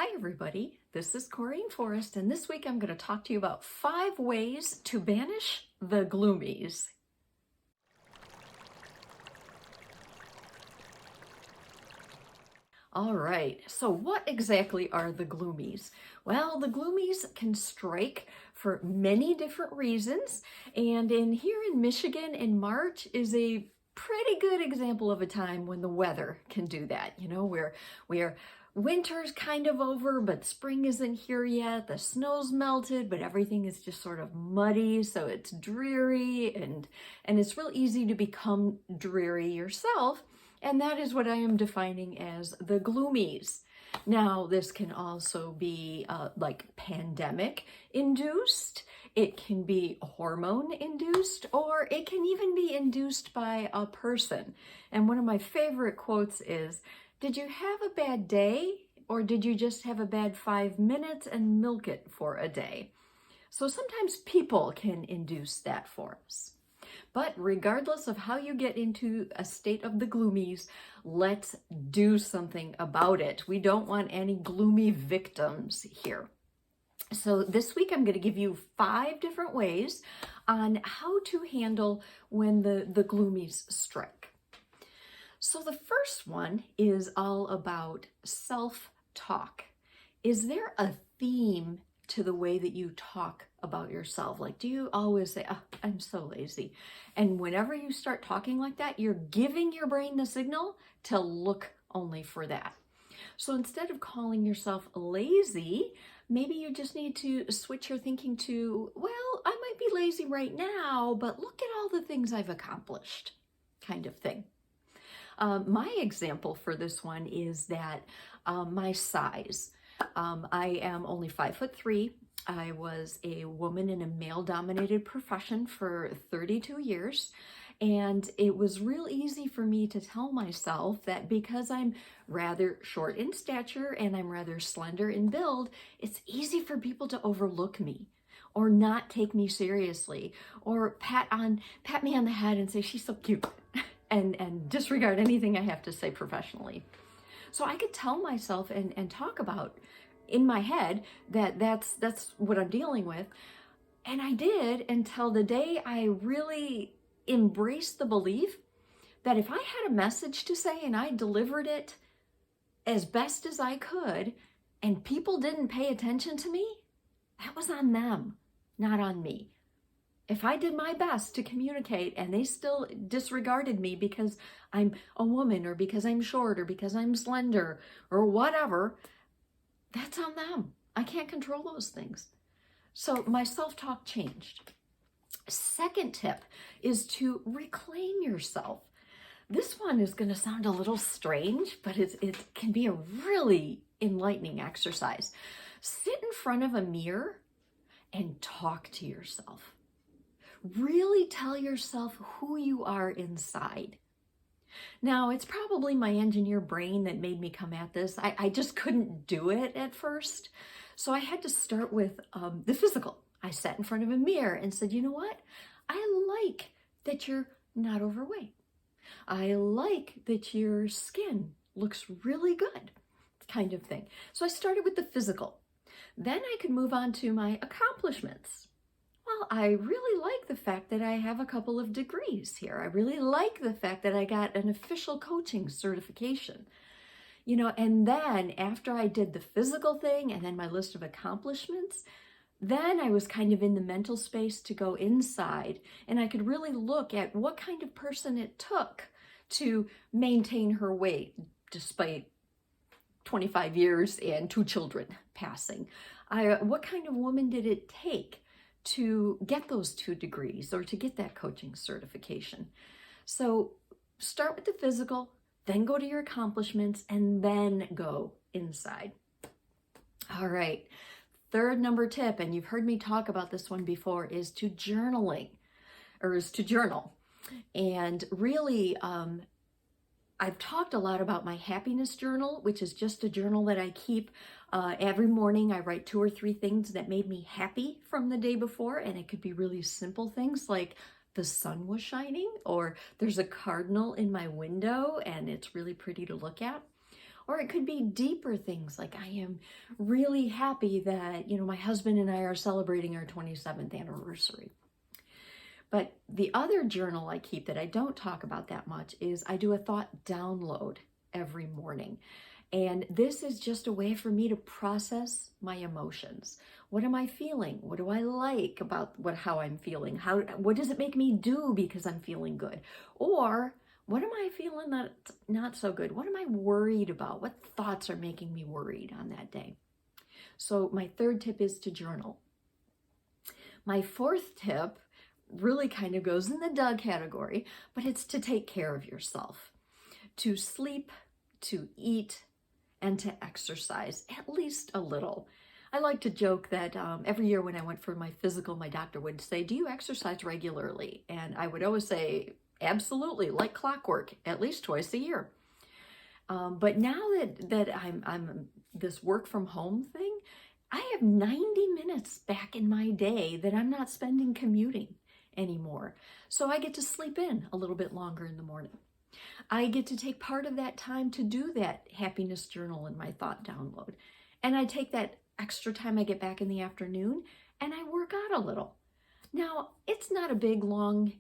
Hi everybody, this is Corrine Forrest, and this week I'm going to talk to you about 5 ways to banish the Gloomies. All right, so what exactly are the Gloomies? Well, the Gloomies can strike for many different reasons, and here in Michigan in March is a pretty good example of a time when the weather can do that. You know, where winter's kind of over, but spring isn't here yet. The snow's melted, but everything is just sort of muddy, so it's dreary, and it's real easy to become dreary yourself. And that is what I am defining as the Gloomies. Now, this can also be like pandemic induced. It can be hormone induced, or it can even be induced by a person. And one of my favorite quotes is, "Did you have a bad day, or did you just have a bad 5 minutes and milk it for a day?" So sometimes people can induce that for us. But regardless of how you get into a state of the Gloomies, let's do something about it. We don't want any gloomy victims here. So this week I'm going to give you 5 different ways on how to handle when the Gloomies strike. So the first one is all about self-talk. Is there a theme to the way that you talk about yourself? Like, do you always say, "Oh, I'm so lazy"? And whenever you start talking like that, you're giving your brain the signal to look only for that. So instead of calling yourself lazy, maybe you just need to switch your thinking to, "Well, I might be lazy right now, but look at all the things I've accomplished," kind of thing. My example for this one is that my size. I am only 5'3". I was a woman in a male-dominated profession for 32 years. And it was real easy for me to tell myself that because I'm rather short in stature and I'm rather slender in build, it's easy for people to overlook me or not take me seriously or pat me on the head and say, "She's so cute," and disregard anything I have to say professionally. So I could tell myself and talk about in my head that that's what I'm dealing with. And I did until the day I really embraced the belief that if I had a message to say and I delivered it as best as I could and people didn't pay attention to me, that was on them, not on me. If I did my best to communicate and they still disregarded me because I'm a woman or because I'm short or because I'm slender or whatever, that's on them. I can't control those things. So my self-talk changed. Second tip is to reclaim yourself. This one is going to sound a little strange, but it can be a really enlightening exercise. Sit in front of a mirror and talk to yourself. Really tell yourself who you are inside. Now, it's probably my engineer brain that made me come at this. I just couldn't do it at first. So I had to start with the physical. I sat in front of a mirror and said, "You know what? I like that you're not overweight. I like that your skin looks really good," kind of thing. So I started with the physical. Then I could move on to my accomplishments. Well, I really like the fact that I have a couple of degrees here. I really like the fact that I got an official coaching certification. You know, and then after I did the physical thing and then my list of accomplishments, then I was kind of in the mental space to go inside and I could really look at what kind of person it took to maintain her weight despite 25 years and 2 children passing. What kind of woman did it take to get those 2 degrees or to get that coaching certification? So start with the physical, then go to your accomplishments, and then go inside. All right. Third number tip, and you've heard me talk about this one before, is to journal. And really, I've talked a lot about my happiness journal, which is just a journal that I keep. Every morning I write 2 or 3 things that made me happy from the day before, and it could be really simple things like the sun was shining, or there's a cardinal in my window and it's really pretty to look at. Or it could be deeper things like I am really happy that, my husband and I are celebrating our 27th anniversary. But the other journal I keep that I don't talk about that much is I do a thought download every morning. And this is just a way for me to process my emotions. What am I feeling? What do I like about how I'm feeling? What does it make me do because I'm feeling good? Or what am I feeling that's not so good? What am I worried about? What thoughts are making me worried on that day? So my third tip is to journal. My fourth tip really kind of goes in the Doug category, but it's to take care of yourself, to sleep, to eat, and to exercise at least a little. I like to joke that every year when I went for my physical, my doctor would say, "Do you exercise regularly?" And I would always say, "Absolutely, like clockwork, at least twice a year." But now that I'm this work from home thing, I have 90 minutes back in my day that I'm not spending commuting anymore. So I get to sleep in a little bit longer in the morning. I get to take part of that time to do that happiness journal and my thought download. And I take that extra time I get back in the afternoon and I work out a little. Now, it's not a big, long,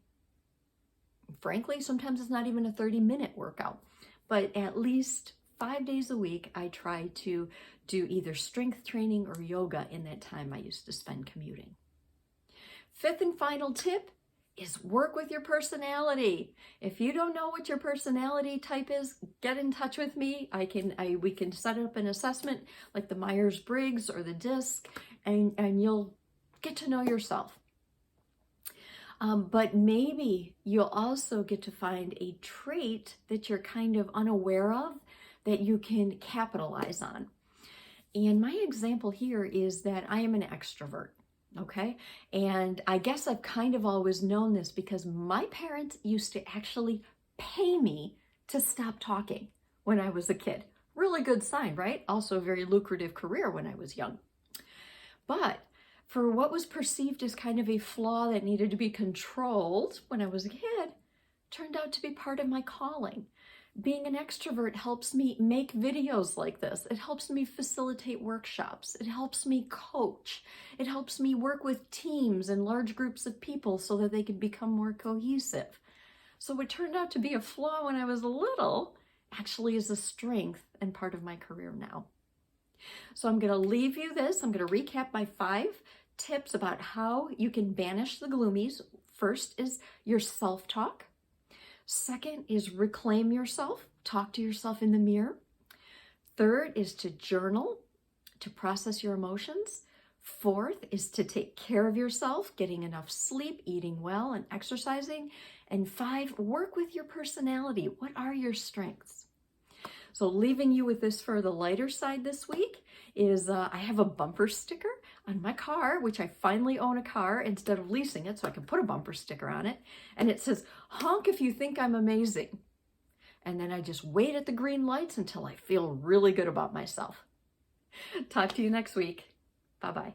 frankly, sometimes it's not even a 30-minute workout, but at least 5 days a week, I try to do either strength training or yoga in that time I used to spend commuting. Fifth and final tip is work with your personality. If you don't know what your personality type is, get in touch with me. We can set up an assessment like the Myers-Briggs or the DISC, and you'll get to know yourself. But maybe you'll also get to find a trait that you're kind of unaware of that you can capitalize on. And my example here is that I am an extrovert. Okay. And I guess I've kind of always known this because my parents used to actually pay me to stop talking when I was a kid. Really good sign, right? Also a very lucrative career when I was young. But for what was perceived as kind of a flaw that needed to be controlled when I was a kid, turned out to be part of my calling. Being an extrovert helps me make videos like this. It helps me facilitate workshops. It helps me coach. It helps me work with teams and large groups of people so that they can become more cohesive. So what turned out to be a flaw when I was little actually is a strength and part of my career now. So I'm going to leave you this. I'm going to recap my 5 tips about how you can banish the gloomies. First is your self-talk. Second is reclaim yourself, talk to yourself in the mirror. Third is to journal, to process your emotions. Fourth is to take care of yourself, getting enough sleep, eating well, and exercising. And 5, work with your personality. What are your strengths? So leaving you with this for the lighter side this week is I have a bumper sticker on my car, which I finally own a car instead of leasing it, so I can put a bumper sticker on it. And it says, "Honk if you think I'm amazing." And then I just wait at the green lights until I feel really good about myself. Talk to you next week. Bye-bye.